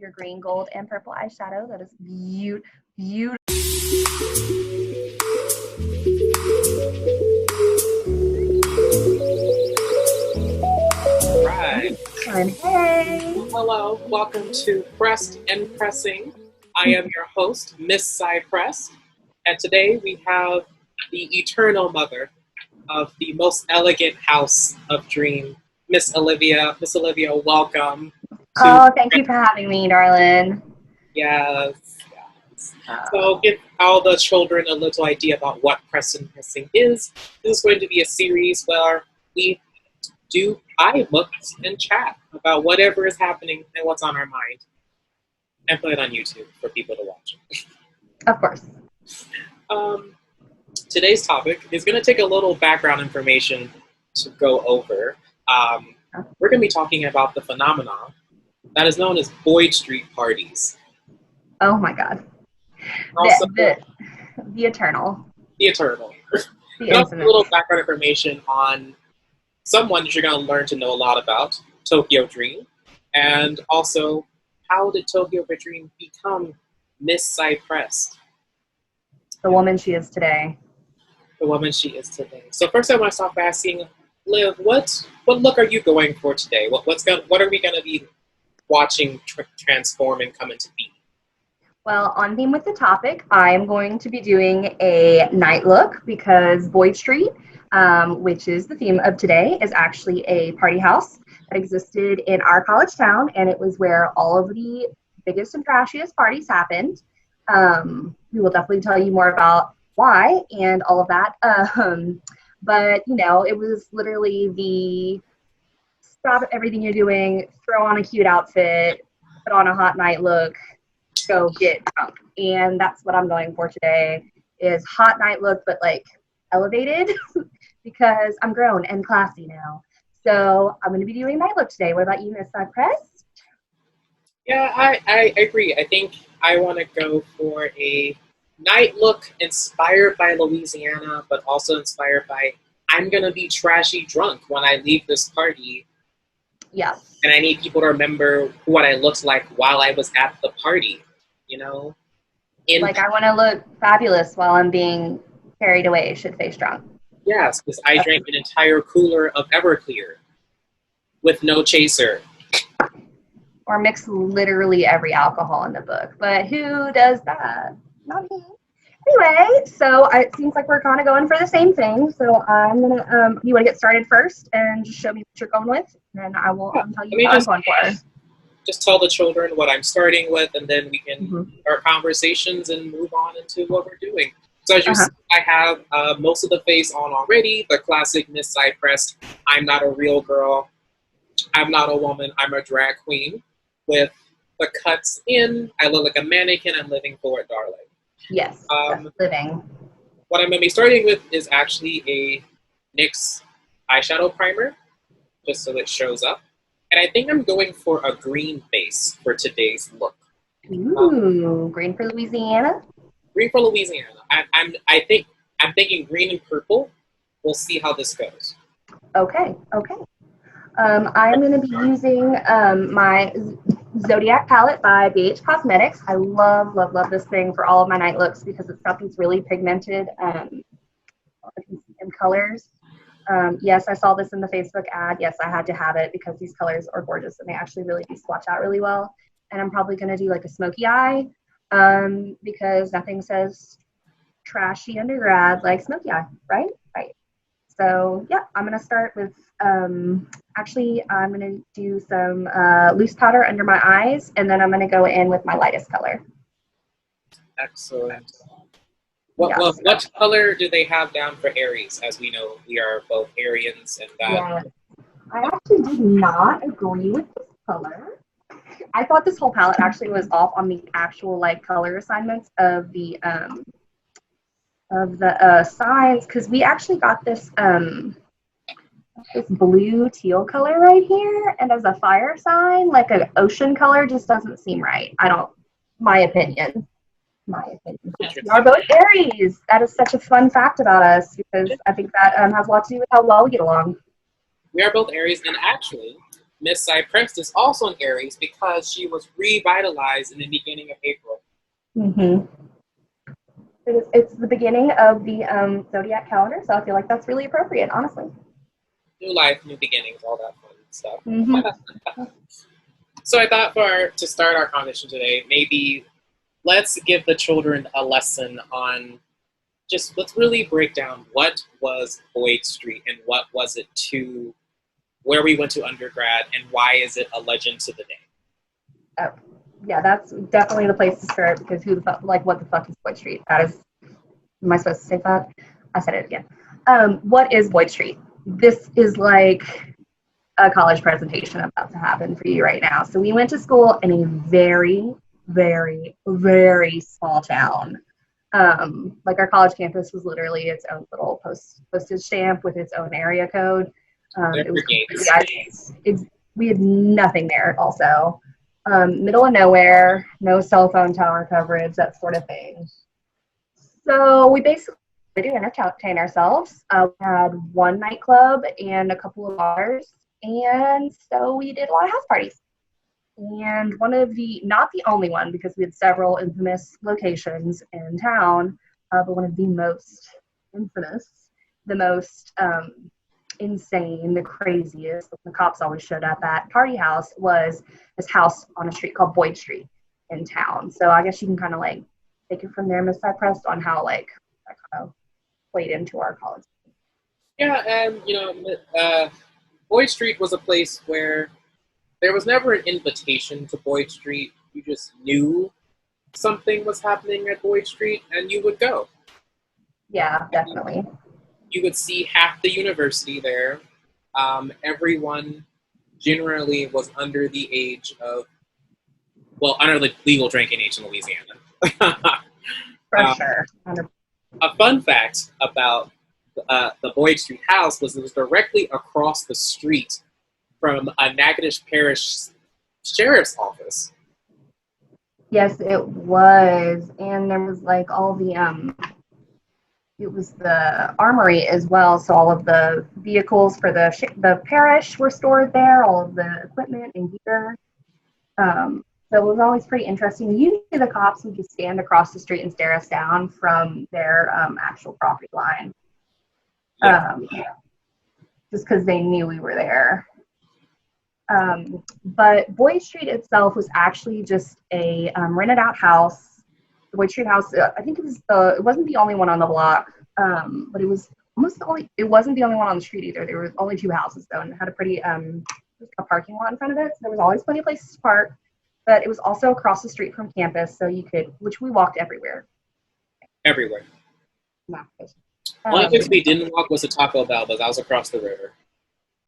your green, gold, and purple eyeshadow. That is beautiful. Right. And hey. Hello, welcome to Pressed and Pressing. I am your host, Miss Cypress, and today we have the eternal mother of the most elegant house of dream, Miss Olivia. Miss Olivia, welcome. Oh, thank you for having me, darling. Yes. So give all the children a little idea about what Press and Pressing is. This is going to be a series where we do eye looks and chat about whatever is happening and what's on our mind, and put it on YouTube for people to watch. Of course. Today's topic is going to take a little background information to go over. We're going to be talking about the phenomenon that is known as Boyd Street parties. Oh my God. Also, The eternal. The eternal. The And also a infinite. little background information on someone that you're going to learn to know a lot about, Tokyo Dream, and also how did Tokyo Dream become Miss Cypress, The woman she is today. the woman she is today. So first, I want to start by asking, Liv, what look are you going for today? What are we going to be watching transform and come into being? Well, on theme with the topic, I'm going to be doing a night look because Boyd Street, which is the theme of today, is actually a party house that existed in our college town, and it was where all of the biggest and trashiest parties happened. We will definitely tell you more about why and all of that. But, it was literally the stop everything you're doing, throw on a cute outfit, put on a hot night look, go get drunk. And that's what I'm going for today is hot night look, but like elevated because I'm grown and classy now. So I'm going to be doing night look today. What about you, Miss Cypress? Yeah, I agree. I think I want to go for a night look inspired by Louisiana, but also inspired by I'm going to be trashy drunk when I leave this party. Yes. And I need people to remember what I looked like while I was at the party, Like I want to look fabulous while I'm being carried away, shit-faced drunk. Yes, because I drank an entire cooler of Everclear with no chaser. Or mix literally every alcohol in the book. But who does that? Not me. Anyway, so it seems like we're kind of going for the same thing. So I'm going to, you want to get started first and just show me what you're going with? And then I will tell you what I'm going for. Just tell the children what I'm starting with, and then we can start conversations and move on into what we're doing. So as you see, I have most of the face on already. The classic Miss Cypress, I'm not a real girl. I'm not a woman. I'm a drag queen. With the cuts in, I look like a mannequin. I'm living for it, darling. Yes, living. What I'm going to be starting with is actually a NYX eyeshadow primer, just so it shows up. And I think I'm going for a green base for today's look. Ooh, green for Louisiana? Green for Louisiana. I'm thinking green and purple. We'll see how this goes. Okay. I'm going to be using my Zodiac palette by BH Cosmetics. I love this thing for all of my night looks because it's got these really pigmented and colors. Yes, I saw this in the Facebook ad. Yes, I had to have it because these colors are gorgeous and they actually really do swatch out really well. And I'm probably going to do like a smoky eye because nothing says trashy undergrad like smoky eye, right? Right. So, yeah, I'm going to start with, actually, I'm going to do some loose powder under my eyes, and then I'm going to go in with my lightest color. Excellent. What color do they have down for Aries? As we know, we are both Arians, and that. Yeah. I actually did not agree with this color. I thought this whole palette actually was off on the actual color assignments of the signs because we actually got this blue teal color right here, and as a fire sign, like an ocean color just doesn't seem right. My opinion. We are both Aries. That is such a fun fact about us because I think that has a lot to do with how well we get along. We are both Aries, and actually, Miss Cypress is also an Aries because she was revitalized in the beginning of April. Mm-hmm. It's the beginning of the zodiac calendar, so I feel like that's really appropriate, honestly. New life, new beginnings, all that fun stuff. Mm-hmm. So I thought to start our conversation today, maybe let's give the children a lesson on let's really break down what was Boyd Street and what was it to where we went to undergrad and why is it a legend to the day. Oh, yeah, that's definitely the place to start because who the fuck, like, what the fuck is Boyd Street? That is, am I supposed to say that? I said it again. What is Boyd Street? This is like a college presentation about to happen for you right now. So we went to school in a very, very, very small town. Like our college campus was literally its own little postage stamp with its own area code. We had nothing there also. Middle of nowhere, no cell phone tower coverage, that sort of thing. So we basically had to entertain ourselves. We had one nightclub and a couple of bars, and so we did a lot of house parties. And one of the, not the only one, because we had several infamous locations in town, but one of the most infamous, the most insane, the craziest, the cops always showed up at party house was this house on a street called Boyd Street in town. So I guess you can kind of like take it from there, Miss Cypress, on how like that kind of played into our college. Yeah, and Boyd Street was a place where there was never an invitation to Boyd Street. You just knew something was happening at Boyd Street and you would go. Yeah, definitely. You would see half the university there. Everyone generally was under the age of, under the legal drinking age in Louisiana. For sure. A fun fact about the Boyd Street house was it was directly across the street from a Natchitoches Parish Sheriff's Office. Yes, it was. And there was like all the, it was the armory as well. So all of the vehicles for the parish were stored there, all of the equipment and gear. So it was always pretty interesting. Usually the cops would just stand across the street and stare us down from their actual property line. Yeah. Just because they knew we were there. But Boyd Street itself was actually just a rented out house. The Boyd Street house, I think it wasn't the only one on the block, but it was it wasn't the only one on the street either. There was only two houses though, and it had a pretty, a parking lot in front of it. So there was always plenty of places to park, but it was also across the street from campus. So which we walked everywhere. Everywhere. Only place we didn't walk was to Taco Bell, but that was across the river.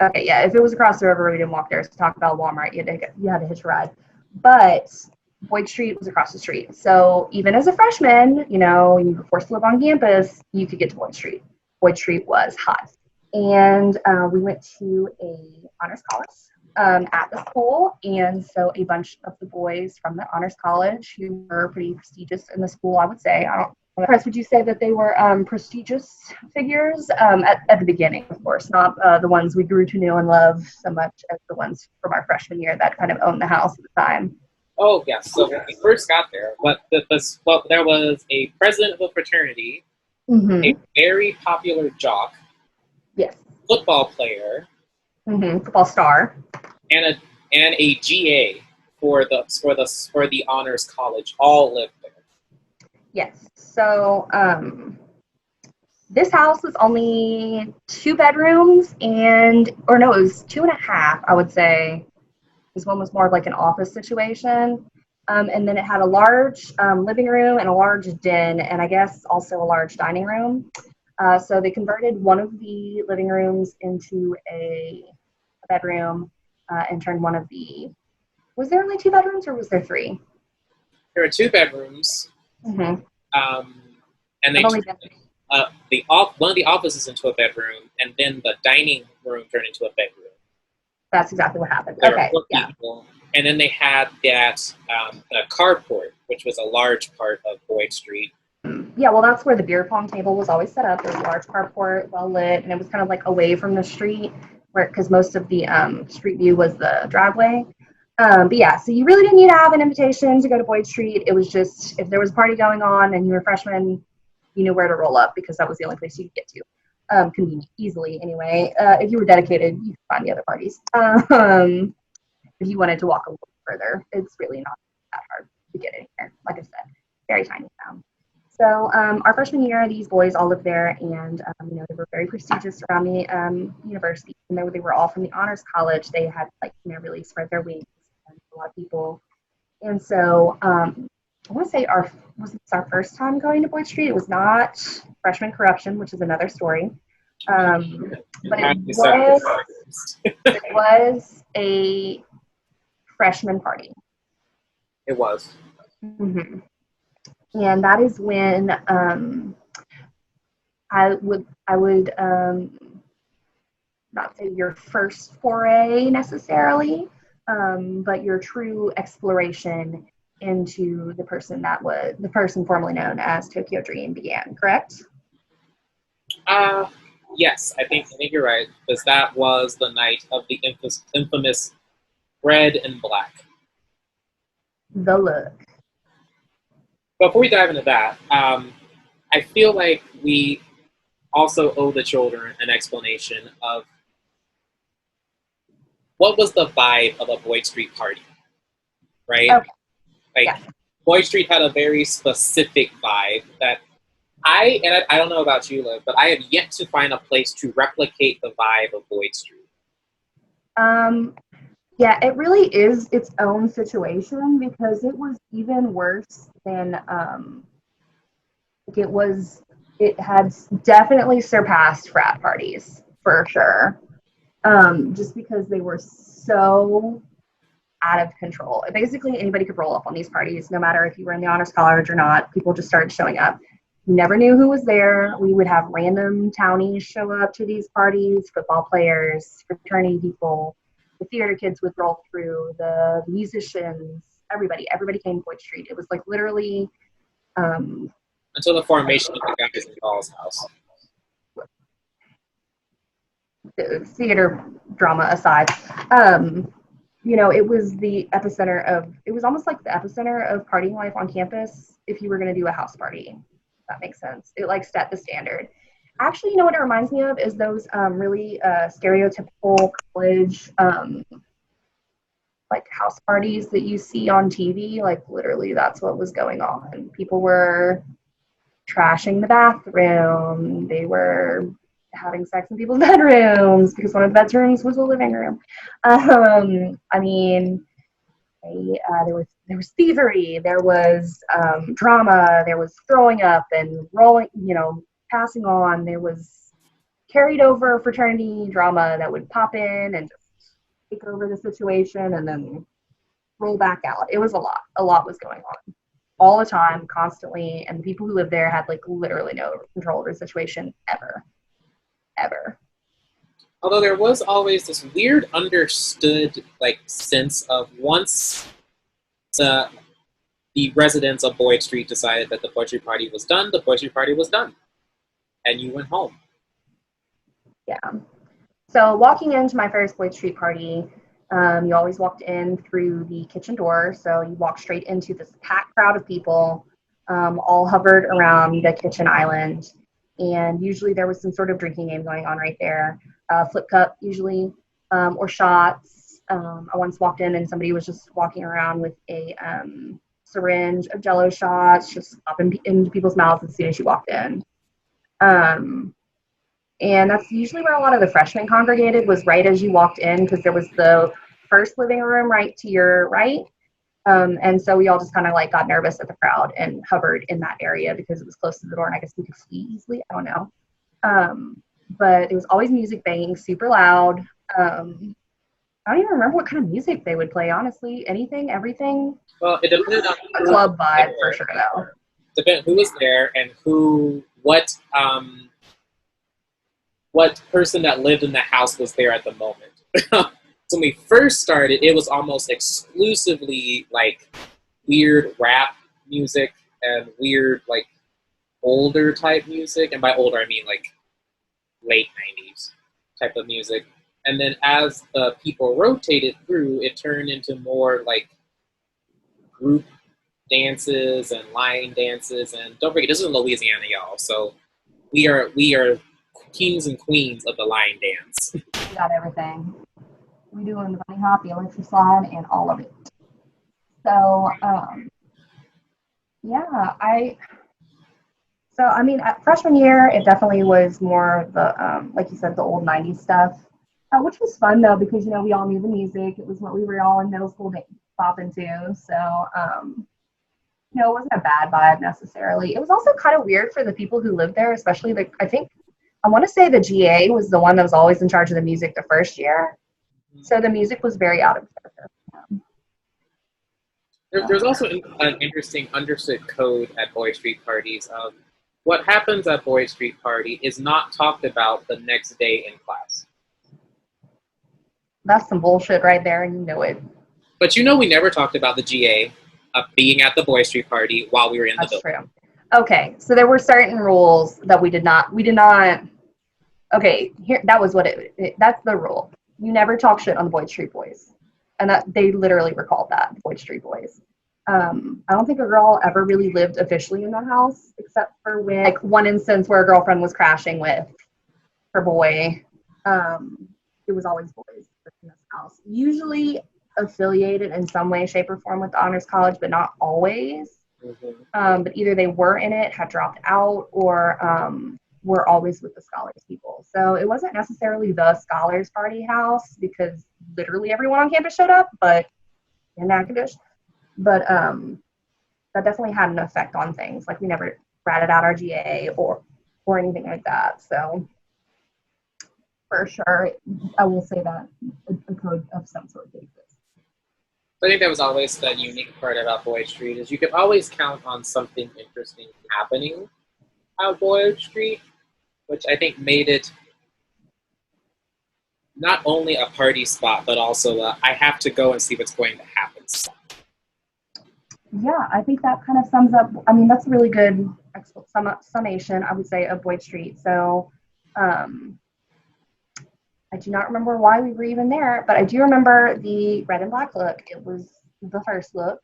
Okay, yeah, if it was across the river, we didn't walk there. So Taco Bell, Walmart, you had to hitch a ride. But Boyd Street was across the street. So even as a freshman, you were forced to live on campus, you could get to Boyd Street. Boyd Street was hot. And we went to a honors college at the school. And so a bunch of the boys from the honors college who were pretty prestigious in the school, I would say, Chris, would you say that they were prestigious figures at the beginning, of course, not the ones we grew to know and love so much as the ones from our freshman year that kind of owned the house at the time? Oh, yes. So when we first got there, there was a president of a fraternity, a very popular jock, yes, football player, football star, and a GA for the honors college all lived there. Yes. So this house was only 2 bedrooms it was 2.5, I would say. This one was more of like an office situation. And then it had a large living room and a large den, and I guess also a large dining room. So they converted one of the living rooms into a bedroom and turned one of the... Was there only 2 bedrooms or was there 3? There were 2 bedrooms. Mm-hmm. And they turned one of the offices into a bedroom, and then the dining room turned into a bedroom. That's exactly what happened. There okay, were 4 people, and then they had that the carport, which was a large part of Boyd Street. Yeah, well, that's where the beer pong table was always set up. There was a large carport, well lit, and it was kind of like away from the street. because most of the street view was the driveway. But yeah, so you really didn't need to have an invitation to go to Boyd Street. It was just if there was a party going on and you were a freshman, you knew where to roll up because that was the only place you could get to. Convenient, easily anyway. If you were dedicated, you could find the other parties. If you wanted to walk a little further, it's really not that hard to get in here. Like I said, very tiny town. So our freshman year, these boys all lived there, and they were very prestigious around the university. And they were all from the honors college. They had really spread their wings, and a lot of people. And so I want to say was this our first time going to Boyd Street? It was not freshman corruption, which is another story. But it was a freshman party. It was. Mm-hmm. And that is when I would not say your first foray necessarily, but your true exploration into the person formerly known as Tokyo Dream began, correct? Yes, I think you're right, because that was the night of the infamous Red and Black. The look. Before we dive into that, I feel like we also owe the children an explanation of what was the vibe of a Boyd Street party, right? Okay. Boyd Street had a very specific vibe that I don't know about you, Liv, but I have yet to find a place to replicate the vibe of Boyd Street. Yeah, it really is its own situation because it was even worse than it had definitely surpassed frat parties for sure. Just because they were so out of control. Basically anybody could roll up on these parties, no matter if you were in the honors college or not. People just started showing up. You never knew who was there. We would have random townies show up to these parties, football players, fraternity people. The theater kids would roll through, the musicians, everybody came to Boyd Street. It was like literally until the formation of the guys in Paul's house. Theater drama aside, it was almost like the epicenter of partying life on campus if you were going to do a house party. If that makes sense. It set the standard. Actually, what it reminds me of is those really stereotypical college house parties that you see on TV. Literally, that's what was going on. People were trashing the bathroom. They were having sex in people's bedrooms because one of the bedrooms was a living room. There was thievery. There was drama. There was throwing up and rolling, passing on. There was carried over fraternity drama that would pop in and just take over the situation and then roll back out. It was a lot. A lot was going on all the time, constantly, and the people who lived there had literally no control over the situation ever. Although there was always this weird understood sense of once the residents of Boyd Street decided that the Boyd Street party was done, the Boyd Street party was done. And you went home. Yeah. So walking into my first Boyd Street party, you always walked in through the kitchen door. So you walked straight into this packed crowd of people, all hovered around the kitchen island. And usually there was some sort of drinking game going on right there. Flip cup usually, or shots. I once walked in and somebody was just walking around with a syringe of Jell-O shots, just popping into people's mouths as soon as you walked in. And that's usually where a lot of the freshmen congregated, was right as you walked in, because there was the first living room right to your right. And so we all just kind of got nervous at the crowd and hovered in that area because it was close to the door and I guess we could see easily. I don't know. But it was always music banging super loud. I don't even remember what kind of music they would play, honestly. Anything, everything. Well, it depended on a club vibe for sure, though. Depended who was there and what person that lived in the house was there at the moment. So when we first started, it was almost exclusively weird rap music and weird older type music, and by older I mean late 90s type of music. And then as the people rotated through, it turned into more like group dances and line dances. And don't forget, this is in Louisiana, y'all. So we are kings and queens of the line dance. We got everything. We doing the bunny hop, the electric slide, and all of it. So, yeah, I mean, at freshman year, it definitely was more the, like you said, the old 90s stuff, which was fun, though, because, you know, we all knew the music. It was what we were all in middle school bopping to. So, you know, it wasn't a bad vibe necessarily. It was also kind of weird for the people who lived there, especially, I want to say the GA was the one that was always in charge of the music the first year. So the music was very out of character. There's also an interesting understood code at Boyd Street parties of what happens at Boyd Street party is not talked about the next day in class. That's some bullshit right there, and you know it. But you know we never talked about the GA of being at the Boyd Street party while we were in the building. That's true. Okay, so there were certain rules that we did not, okay, here, that was what that's the rule. You never talk shit on the Boyd Street Boys. And that they literally were called that, Boyd Street Boys. I don't think a girl ever really lived officially in the house, except for when, like, one instance where a girlfriend was crashing with her boy. It was always boys in this house. Usually affiliated in some way, shape, or form with the Honors College, but not always. Mm-hmm. But either they were in it, had dropped out, or were always with the Scholars people. So it wasn't necessarily the Scholars party house because literally everyone on campus showed up, but in Natchitoches. But that definitely had an effect on things. Like, we never ratted out our GA or anything like that. So for sure, I will say that a code of some sort exists. I think that was always the unique part about Boyd Street is you could always count on something interesting happening at Boyd Street, which I think made it not only a party spot, but also I have to go and see what's going to happen spot. Yeah, I think that kind of sums up, I mean, that's a really good summation, I would say, of Boyd Street. So I do not remember why we were even there, but I do remember the red and black look. It was the first look.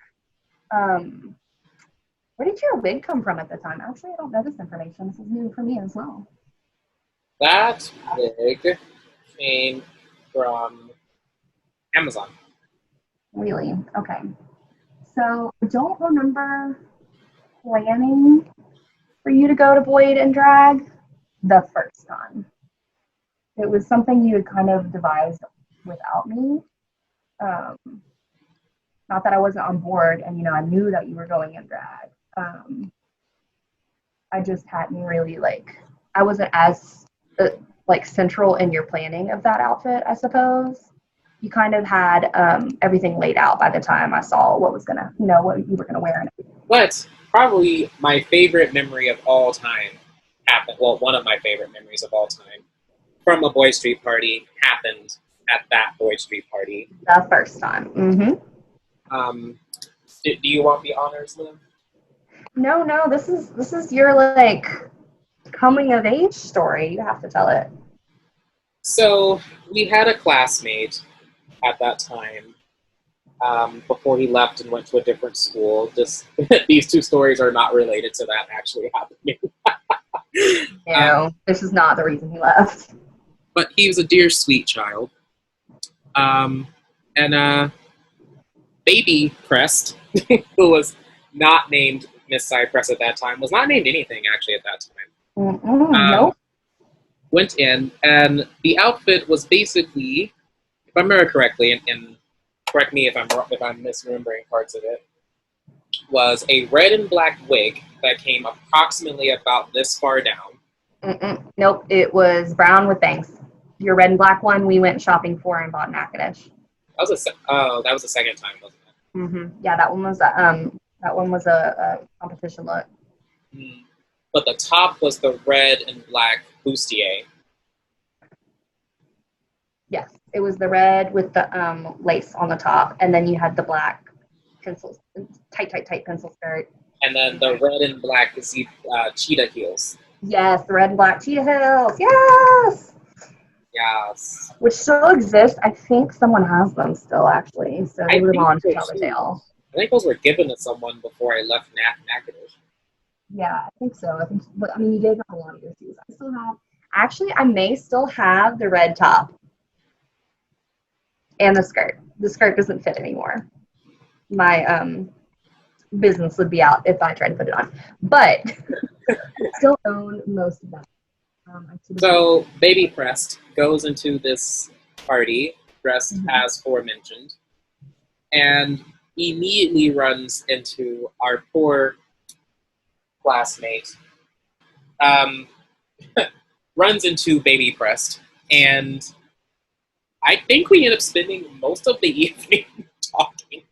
Where did your wig come from at the time? Actually, I don't know this information. This is new for me as well. That wig came from Amazon. Really? Okay. So I don't remember planning for you to go to Boyd and drag the first time. It was something you had kind of devised without me. Not that I wasn't on board, and, you know, I knew that you were going in drag. I just hadn't really, I wasn't as, central in your planning of that outfit, I suppose. You kind of had everything laid out by the time I saw what was gonna, what you were gonna wear. But probably my favorite memory of all time happened, well, one of my favorite memories of all time from a Boyd Street party happened at that Boyd Street party. The first time. Mm-hmm. Do you want the honors, Liv? No, this is your, coming of age story. You have to tell it. So we had a classmate at that time before he left and went to a different school. Just these two stories are not related to that actually happening. No, this is not the reason he left. But he was a dear, sweet child. And baby Crest, who was not named Miss Cypress at that time, was not named anything actually at that time. Nope. Went in, and the outfit was basically, if I remember correctly, and correct me if I'm misremembering parts of it, was a red and black wig that came approximately about this far down. Nope, it was brown with bangs. Your red and black one we went shopping for and bought in Natchitoches. That was the second time, wasn't it? Mm-hmm. Yeah, that one was a competition look. But the top was the red and black bustier. Yes, it was the red with the lace on the top, and then you had the black pencil, tight pencil skirt. And then the red and black cheetah heels. Yes, the red and black cheetah heels. Yes. Yes. which still exist. I think someone has them still, actually. So they I live think on to so tell the too. tale. I think those were given to someone before I left Natchitoches. Yeah, I think so. I think, but I mean, you gave up a lot of your shoes. I still have. Actually, I may still have the red top and the skirt. The skirt doesn't fit anymore. My business would be out if I tried to put it on. But I still own most of them. So Baby Prest goes into this party dressed as aforementioned, and immediately runs into our poor classmate. Um, runs into Baby Prest, and I think we end up spending most of the evening talking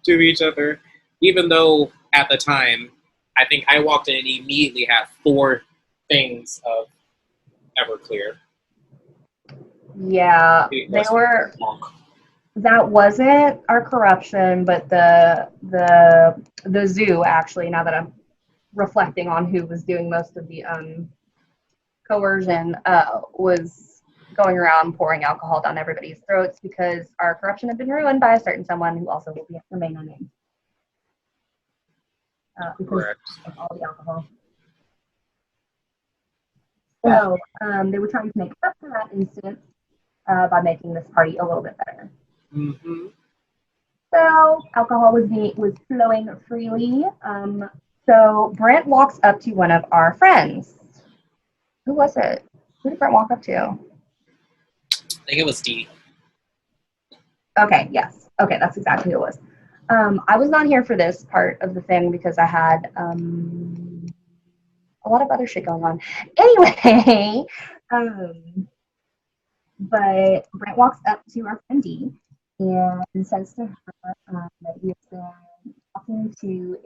to each other, even though at the time, I think I walked in and immediately had 4 things of Everclear. Yeah, they were. That wasn't our corruption, but the zoo, actually. Now that I'm reflecting on who was doing most of the coercion, was going around pouring alcohol down everybody's throats because our corruption had been ruined by a certain someone who also will remain unnamed. Because of all the alcohol. So they were trying to make up for that incident by making this party a little bit better. Mm-hmm. So alcohol was flowing freely. So Brent walks up to one of our friends. Who was it? Who did Brent walk up to? I think it was D. Okay, yes. Okay, that's exactly who it was. I was not here for this part of the thing because I had a lot of other shit going on. Anyway, but Brent walks up to our friend D and says to her that he has been talking to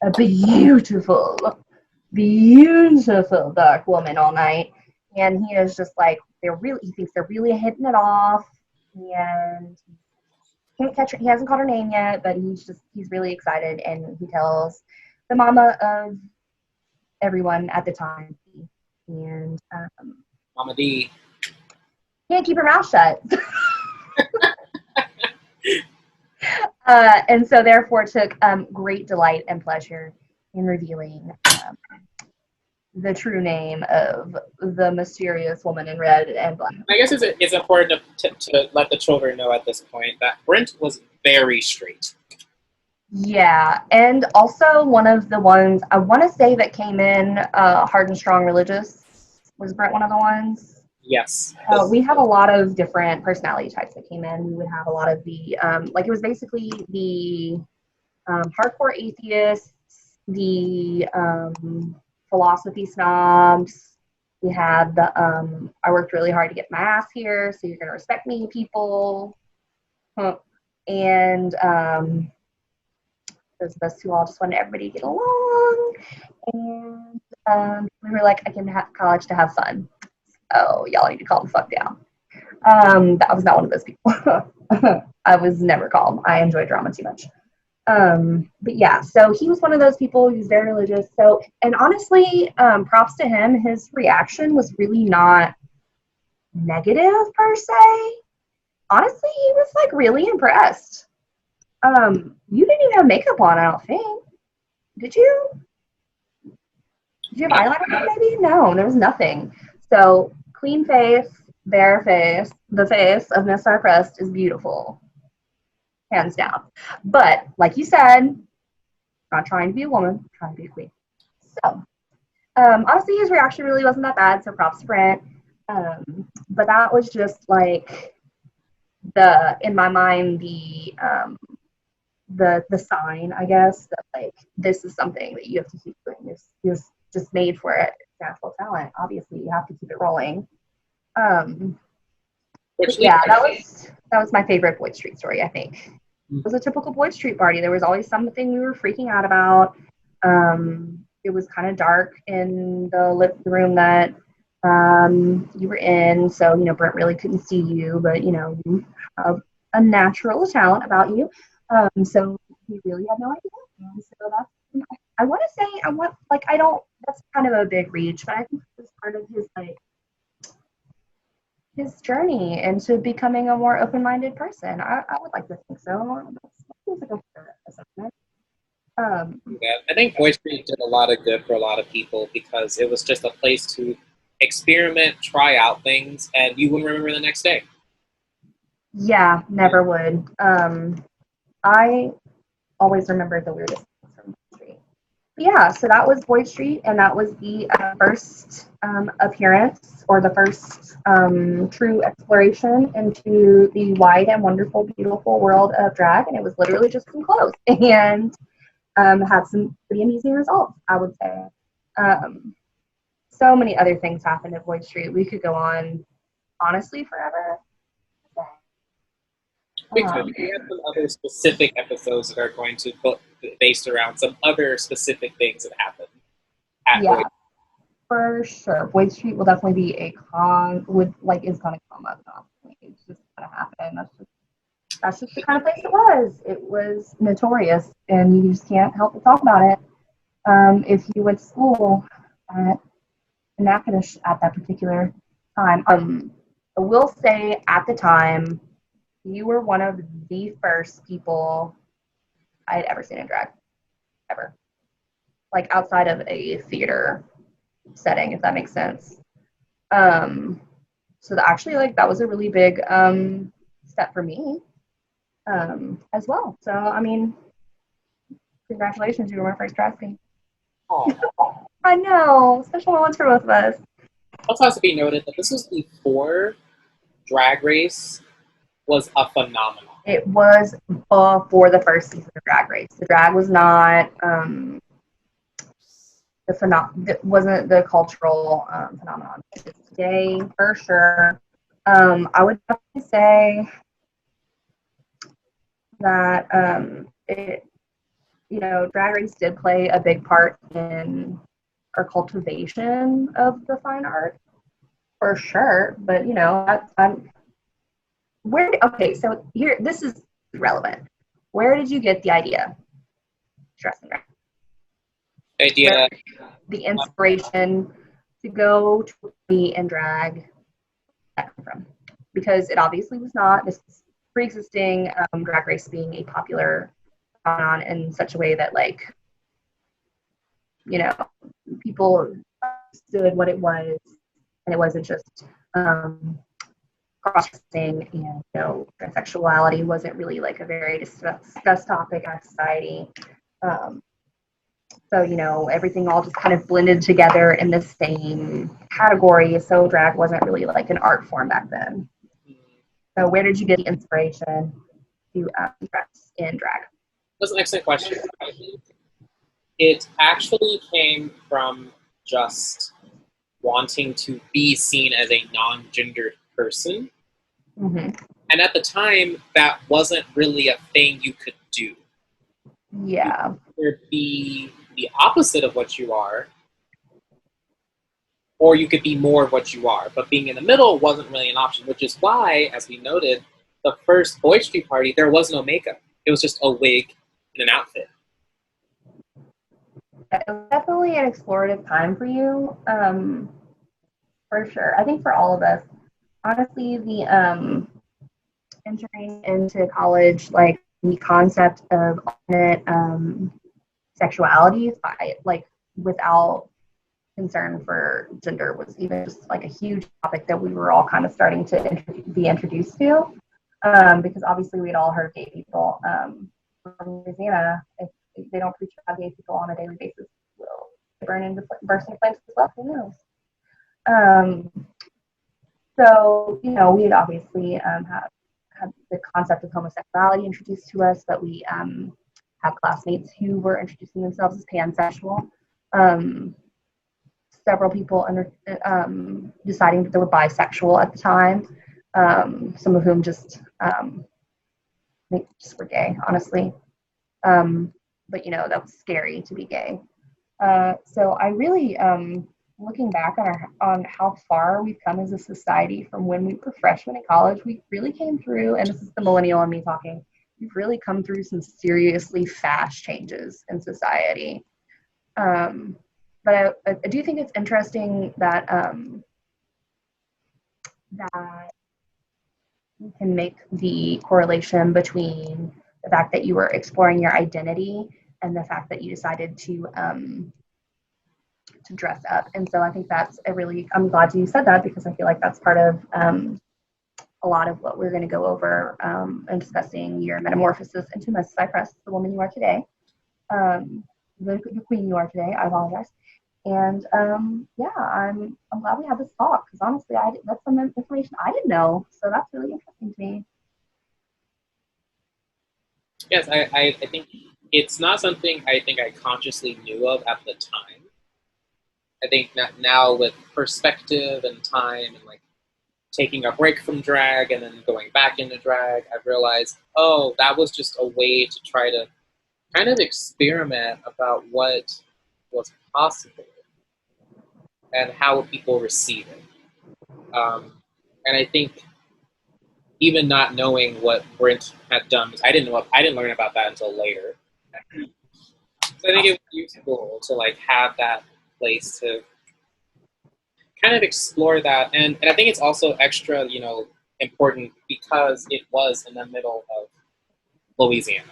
a beautiful dark woman all night, and he is just like he thinks they're really hitting it off, and can't catch her. He hasn't caught her name yet, but he's really excited, and he tells the mama of everyone at the time, and Mama D can't keep her mouth shut. And so therefore took great delight and pleasure in revealing the true name of the mysterious woman in red and black. I guess it's important to let the children know at this point that Brent was very straight. Yeah, and also one of the ones, I want to say, that came in hard and strong religious. Was Brent one of the ones? Yes. We had a lot of different personality types that came in. We would have a lot of the, it was basically the hardcore atheists, the philosophy snobs. We had the, I worked really hard to get my ass here, so you're going to respect me, people. And those of us who all just wanted everybody to get along. And we were like, I came to college to have fun. So y'all need to calm the fuck down. That was not one of those people. I was never calm. I enjoy drama too much. But yeah, so he was one of those people who's very religious. So, and honestly, props to him. His reaction was really not negative per se. Honestly, he was like really impressed. You didn't even have makeup on, I don't think. Did you? Did you have eyeliner on maybe? No, there was nothing. So, clean face, bare face. The face of Miss Prest is beautiful. Hands down. But, like you said, not trying to be a woman, trying to be a queen. So, honestly, his reaction really wasn't that bad, so props to Brent. But that was just like in my mind, the sign, I guess, that like this is something that you have to keep doing. You're just made for it. It's natural talent. Obviously, you have to keep it rolling. Yeah, that was my favorite Boyd Street story, I think. It was a typical Boyd Street party. There was always something we were freaking out about. It was kind of dark in the living room that you were in, so Brent really couldn't see you, but you have a natural talent about you. So he really had no idea. And so that's kind of a big reach, but I think it's part of his like his journey into becoming a more open-minded person. I would like to think so. That seems like a fair assessment. Yeah, I think Boyd Street did a lot of good for a lot of people because it was just a place to experiment, try out things, and you wouldn't remember the next day. Yeah, never would. I always remember the weirdest things from Boyd Street. But yeah, so that was Boyd Street, and that was the first appearance or the first true exploration into the wide and wonderful, beautiful world of drag. And it was literally just some clothes and had some pretty amusing results, I would say. So many other things happened at Boyd Street. We could go on, honestly, forever. We could. We have some other specific episodes that are going to be based around some other specific things that happened at Yeah, Boyd. for sure. Boyd Street will definitely be is gonna come up constantly. It's just gonna happen. That's just the kind of place it was. It was notorious, and you just can't help but talk about it. If you went to school at Natchitoches at that particular time, I will say at the time, you were one of the first people I had ever seen in drag, ever. Like outside of a theater setting, if that makes sense. So actually, like that was a really big step for me as well. So I mean, congratulations, you were my first drag queen. I know, special moments for both of us. Also has to be noted that this was before Drag Race was a phenomenon. It was before the first season of Drag Race. The drag was not wasn't the cultural phenomenon today for sure. I would definitely say that Drag Race did play a big part in our cultivation of the fine art for sure. But okay, so here, this is relevant. Where did you get the idea? Dressing drag. Idea. The inspiration to go to be and drag that come from? Because it obviously was not. This is pre-existing drag race being a popular phenomenon in such a way that people understood what it was, and it wasn't just cross-dressing, and transsexuality wasn't really like a very discussed topic in our society. So everything all just kind of blended together in the same category. So drag wasn't really like an art form back then. So where did you get the inspiration to dress in drag? That's an excellent question. It actually came from just wanting to be seen as a non-gendered person. Mm-hmm. And at the time, that wasn't really a thing you could do. Yeah. You could be the opposite of what you are, or you could be more of what you are. But being in the middle wasn't really an option, which is why, as we noted, the first Boyd Street party, there was no makeup. It was just a wig and an outfit. It was definitely an explorative time for you, for sure. I think for all of us, honestly, the entering into college, like the concept of alternate sexualities without concern for gender was even just like a huge topic that we were all kind of starting to be introduced to, because obviously we'd all heard gay people from Louisiana. If they don't preach about gay people on a daily basis, will burst into flames as well. Who knows? So we had obviously had the concept of homosexuality introduced to us, but we had classmates who were introducing themselves as pansexual. Several people deciding that they were bisexual at the time. Some of whom just were gay, honestly. But that was scary to be gay. So I really, looking back on how far we've come as a society from when we were freshmen in college, we really came through, and this is the millennial in me talking, we've really come through some seriously fast changes in society. But I do think it's interesting that that you can make the correlation between the fact that you were exploring your identity and the fact that you decided to dress up. And so I think that's I'm glad you said that, because I feel like that's part of a lot of what we're going to go over and discussing your metamorphosis into Miss Cypress, the woman you are today, the queen you are today. I apologize. And yeah, I'm glad we had this talk, because honestly, that's some information I didn't know. So that's really interesting to me. Yes, I think it's not something I think I consciously knew of at the time. I think that now with perspective and time and like taking a break from drag and then going back into drag, I've realized, oh, that was just a way to try to kind of experiment about what was possible and how people receive it. And I think even not knowing what Brent had done, I didn't learn about that until later. So I think it was useful to like have that place to kind of explore that, and I think it's also extra, important because it was in the middle of Louisiana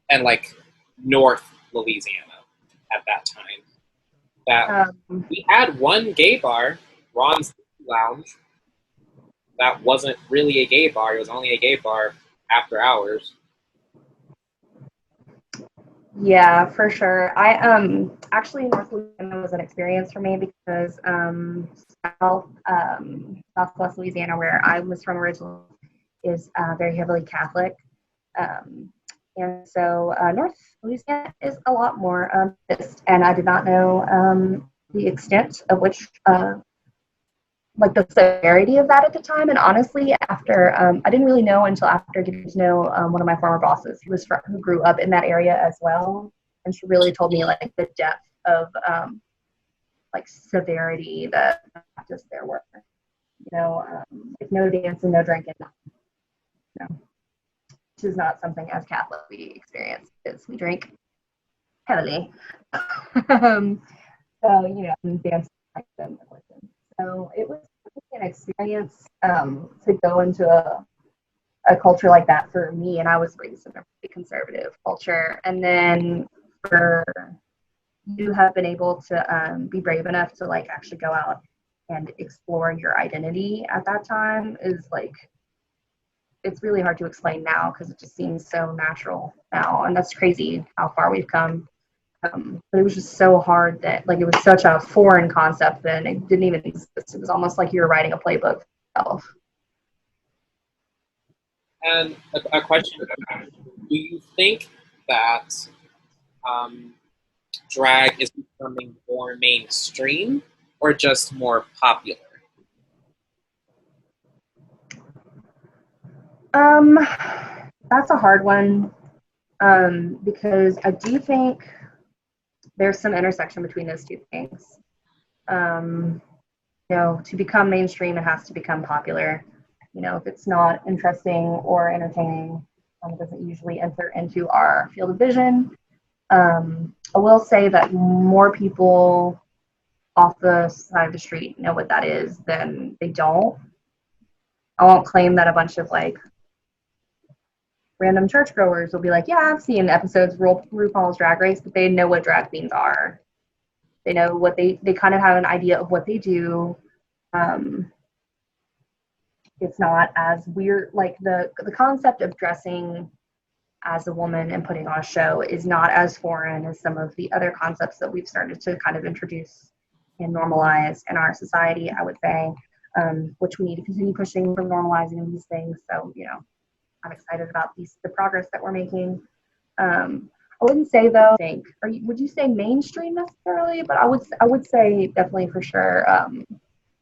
and like North Louisiana at that time. That we had one gay bar, Ron's Lounge, that wasn't really a gay bar. It was only a gay bar after hours. Yeah, for sure. I actually North Louisiana was an experience for me because Southwest Louisiana, where I was from originally, is very heavily Catholic, and so North Louisiana is a lot more and I did not know the extent of which like the severity of that at the time. And honestly, after I didn't really know until after getting to know one of my former bosses who grew up in that area as well, and she really told me like the depth of like severity that practice there were. Like no dancing, no drinking, which is not something as Catholic we experience. Is we drink heavily, so dance like them. So it was an experience to go into a culture like that for me, and I was raised in a pretty conservative culture. And then for you have been able to be brave enough to like actually go out and explore your identity at that time is like, it's really hard to explain now because it just seems so natural now, and that's crazy how far we've come. But it was just so hard that like it was such a foreign concept then it didn't even exist. It was almost like you were writing a playbook for yourself. And a question: do you think that drag is becoming more mainstream or just more popular? That's a hard one because I do think there's some intersection between those two things. To become mainstream, it has to become popular. If it's not interesting or entertaining, it doesn't usually enter into our field of vision. I will say that more people off the side of the street know what that is than they don't. I won't claim that a bunch of like random churchgoers will be like, yeah, I've seen episodes of RuPaul's Drag Race, but they know what drag queens are. They know what they kind of have an idea of what they do. It's not as weird, like the concept of dressing as a woman and putting on a show is not as foreign as some of the other concepts that we've started to kind of introduce and normalize in our society, I would say, which we need to continue pushing for normalizing these things. So, I'm excited about the progress that we're making. I wouldn't say though, would you say mainstream necessarily? But I would say definitely for sure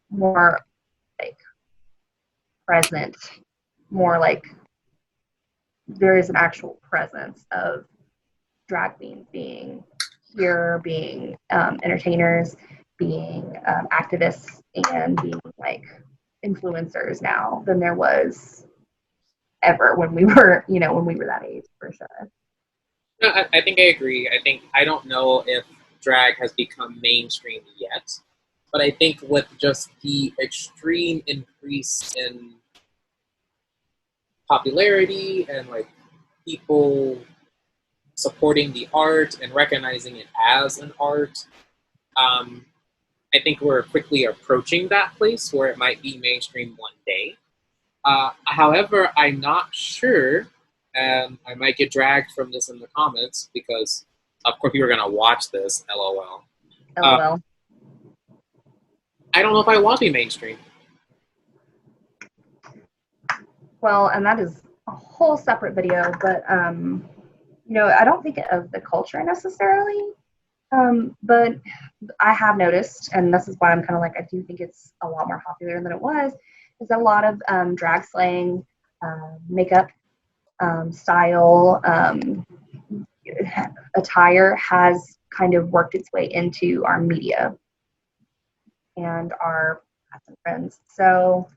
more like present, more like there is an actual presence of drag queens being here, being entertainers, being activists, and being like influencers now than there was ever when we were that age, for sure. No, I think I agree. I don't know if drag has become mainstream yet, but I think with just the extreme increase in popularity and like people supporting the art and recognizing it as an art. I think we're quickly approaching that place where it might be mainstream one day. However, I'm not sure, and I might get dragged from this in the comments because, of course, people are going to watch this, LOL. LOL. I don't know if I want to be mainstream. Well, and that is a whole separate video, but, you know, I don't think of the culture necessarily, but I have noticed, and this is why I'm kind of like, I do think it's a lot more popular than it was, is a lot of drag slang, makeup, style, attire has kind of worked its way into our media and our friends. So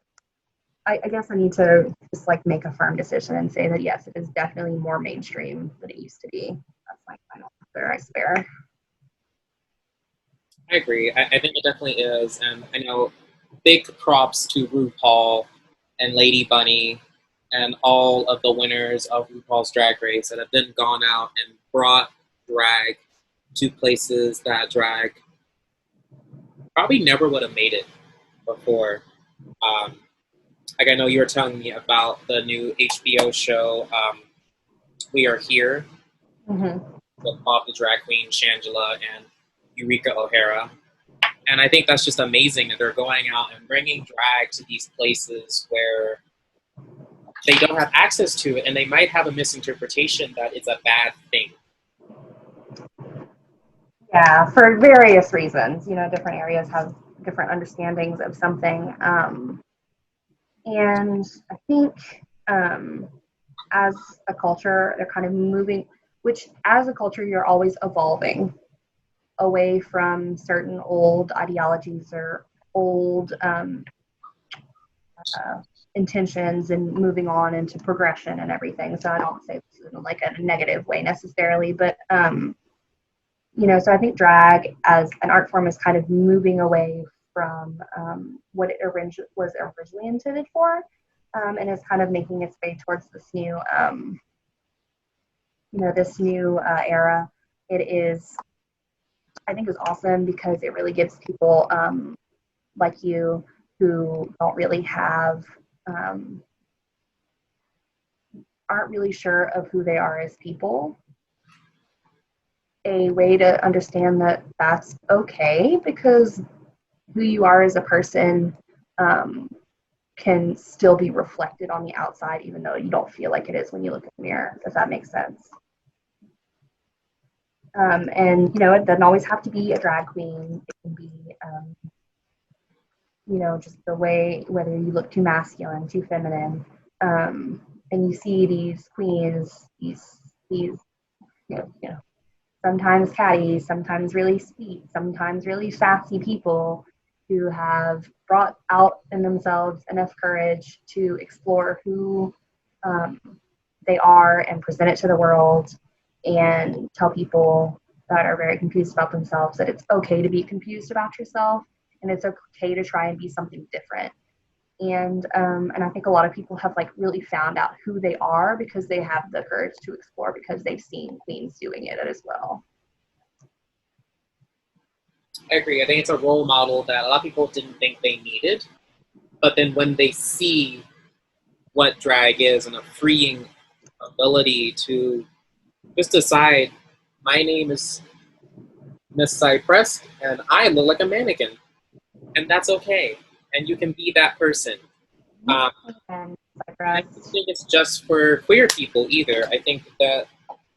I guess I need to just like make a firm decision and say that yes, it is definitely more mainstream than it used to be. That's my final answer, I swear. I agree. I think it definitely is. And I know big props to RuPaul and Lady Bunny and all of the winners of RuPaul's Drag Race that have then gone out and brought drag to places that drag probably never would have made it before. Like I know you were telling me about the new HBO show, We Are Here, Mm-hmm. with Bob the Drag Queen, Shangela, and Eureka O'Hara. And I think that's just amazing that they're going out and bringing drag to these places where they don't have access to it, and they might have a misinterpretation that it's a bad thing. Yeah, for various reasons. You know, different areas have different understandings of something. And I think as a culture, they're kind of moving, which as a culture, you're always evolving away from certain old ideologies or old intentions and moving on into progression and everything. So I don't say this in like a negative way necessarily, but you know, so I think drag as an art form is kind of moving away from what it was originally intended for, and is kind of making its way towards this new, you know, this new era. It is, I think, is awesome because it really gives people like you who don't really have, aren't really sure of who they are as people, a way to understand that that's okay because who you are as a person can still be reflected on the outside, even though you don't feel like it is when you look in the mirror. Does that make sense? And you know, it doesn't always have to be a drag queen. It can be, you know, just the way whether you look too masculine, too feminine, and you see these queens, these you know, sometimes catty, sometimes really sweet, sometimes really sassy people who have brought out in themselves enough courage to explore who they are and present it to the world and tell people that are very confused about themselves that it's okay to be confused about yourself and it's okay to try and be something different. And I think a lot of people have like really found out who they are because they have the courage to explore because they've seen queens doing it as well. I agree. I think it's a role model that a lot of people didn't think they needed, but then when they see what drag is and a freeing ability to just decide, my name is Miss Cypress and I look like a mannequin, and that's okay, and you can be that person. I don't think it's just for queer people either. I think that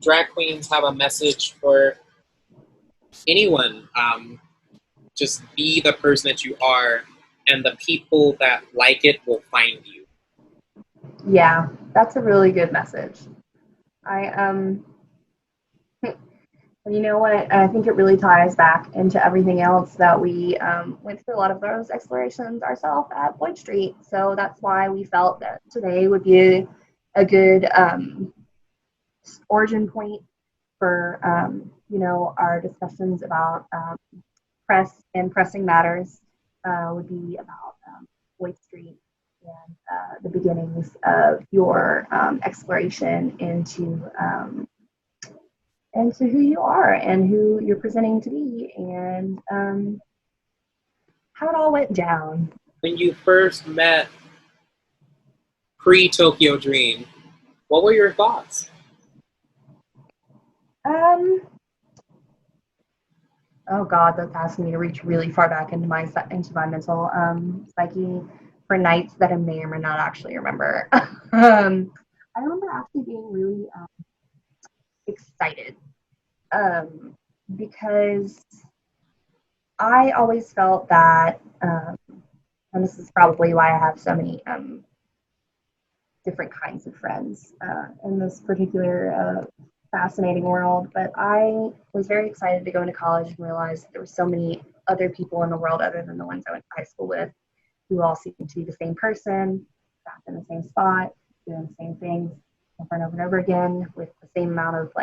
drag queens have a message for anyone. Just be the person that you are, and the people that like it will find you. Yeah, that's a really good message. You know what? I think it really ties back into everything else that we went through a lot of those explorations ourselves at Boyd Street. So that's why we felt that today would be a good origin point for you know, our discussions about press and pressing matters would be about Boyd Street and the beginnings of your exploration into who you are and who you're presenting to be, and how it all went down. When you first met pre-Tokyo Dream, what were your thoughts? Oh God, that's asking me to reach really far back into my mental psyche for nights that I may or may not actually remember. I remember actually being really excited because I always felt that, and this is probably why I have so many different kinds of friends in this particular fascinating world, but I was very excited to go into college and realize that there were so many other people in the world other than the ones I went to high school with who all seemed to be the same person, back in the same spot, doing the same things over and over and over again with the same amount of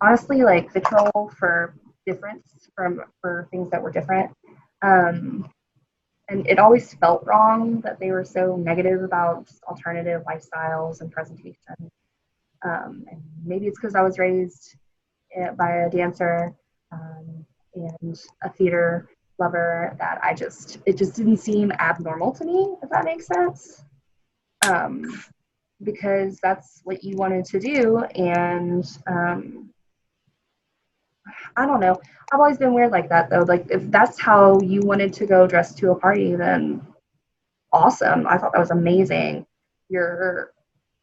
honestly vitriol for difference for things that were different. And it always felt wrong that they were so negative about just alternative lifestyles and presentation. And maybe it's because I was raised by a dancer and a theater lover that it just didn't seem abnormal to me, if that makes sense. Because that's what you wanted to do, and I don't know. I've always been weird like that, though. Like, if that's how you wanted to go dressed to a party, then awesome. I thought that was amazing. Your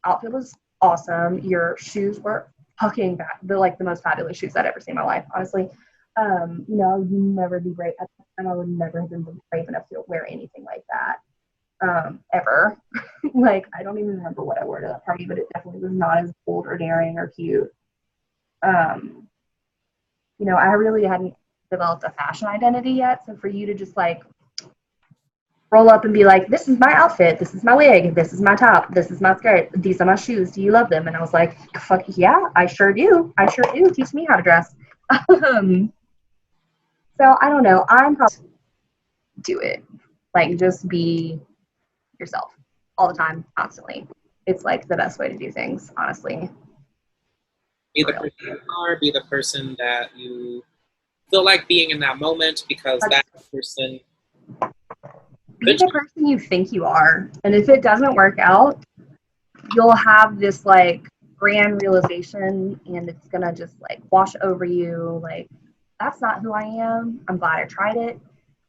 outfit was awesome. Your shoes were fucking bad. They're the most fabulous shoes I'd ever seen in my life, honestly. I would never be brave. At the time, I would never have been brave enough to wear anything like that, ever. I don't even remember what I wore to that party, but it definitely was not as bold or daring or cute. I really hadn't developed a fashion identity yet. So for you to just roll up and be like, this is my outfit, this is my wig, this is my top, this is my skirt, these are my shoes, do you love them? And I was like, fuck yeah, I sure do. Teach me how to dress. So I don't know. I'm probably do it. Just be yourself all the time, constantly. It's the best way to do things, honestly. Be the person you are, be the person that you feel like being in that moment, because that person. Be the person you think you are. And if it doesn't work out, you'll have this grand realization, and it's gonna just wash over you. That's not who I am. I'm glad I tried it.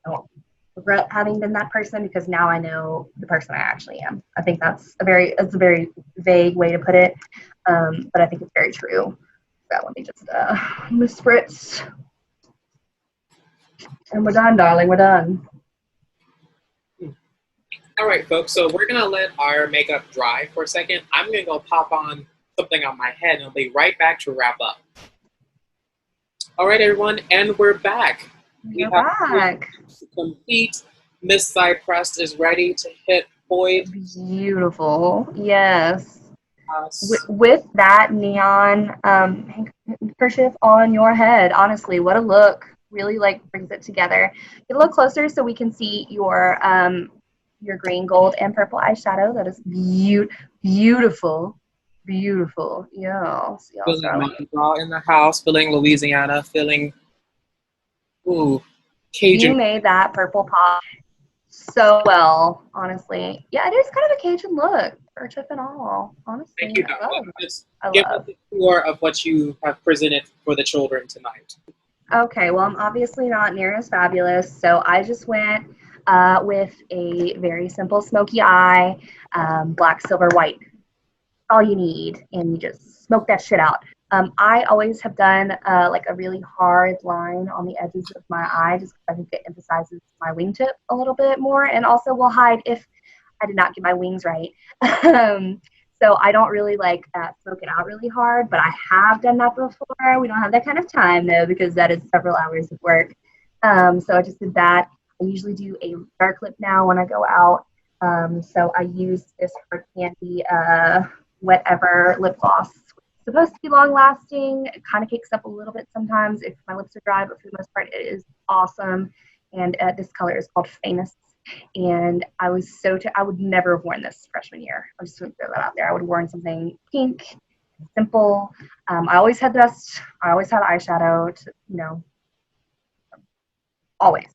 I won't regret having been that person, because now I know the person I actually am. I think it's a very vague way to put it, but I think it's very true. So let me just spritz, and we're done, darling. We're done. All right, folks. So we're gonna let our makeup dry for a second. I'm gonna go pop on something on my head, and I'll be right back to wrap up. All right, everyone, and we're back. We're back. Complete. Miss Cypress is ready to hit Boyd. Beautiful. Yes. With that neon handkerchief on your head, honestly, what a look! Really brings it together. Get a little closer so we can see your green, gold, and purple eyeshadow. That is beautiful. Yes. Feeling Montreal in the house. Feeling Louisiana. Feeling Cajun. You made that purple pop so well, honestly. Yeah, it is kind of a Cajun look, kerchief and all. Honestly, thank you. I give us a tour of what you have presented for the children tonight. Okay, well, I'm obviously not near as fabulous, so I just went with a very simple smoky eye, black, silver, white. All you need, and you just smoke that shit out. I always have done a really hard line on the edges of my eye, just because I think it emphasizes my wingtip a little bit more, and also will hide if I did not get my wings right. So I don't really smoke it out really hard, but I have done that before. We don't have that kind of time, though, because that is several hours of work. So I just did that. I usually do a dark lip now when I go out. So I use this Hard Candy Whatever lip gloss. It's supposed to be long lasting. It kind of cakes up a little bit sometimes if my lips are dry, but for the most part, it is awesome. And this color is called Famous. And I was I would never have worn this freshman year. I'm just going to throw that out there. I would have worn something pink, simple. I always had dust. I always had eyeshadow, always.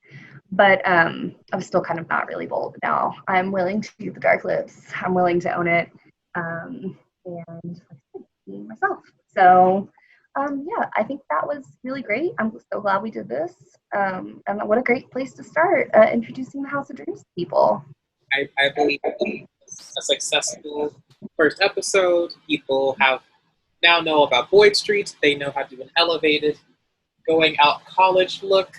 But I was still kind of not really bold. Now I'm willing to do the dark lips. I'm willing to own it, and be myself. So yeah, I think that was really great. I'm so glad we did this. And what a great place to start introducing the House of Dreams to people. I believe it's a successful first episode. People have now know about Boyd Street. They know how to do an elevated, going out college look.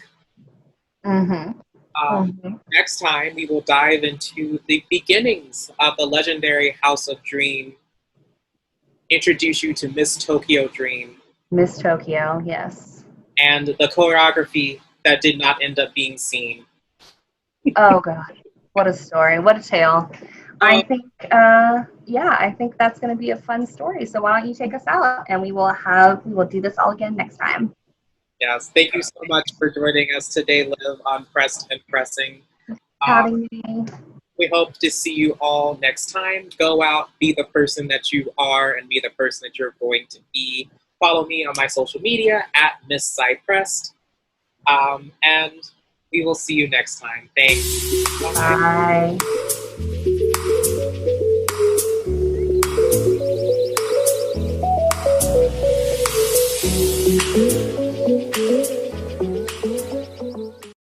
Next time, we will dive into the beginnings of the legendary House of Dream. Introduce you to Miss Tokyo Dream. Miss Tokyo, yes. And the choreography that did not end up being seen. Oh, God. What a story. What a tale. I think, I think that's going to be a fun story. So why don't you take us out, and we will do this all again next time. Yes, thank you so much for joining us today, Liv, on Pressed and Pressing. Having me. We hope to see you all next time. Go out, be the person that you are, and be the person that you're going to be. Follow me on my social media at Miss Cypressed. And we will see you next time. Thanks. Bye.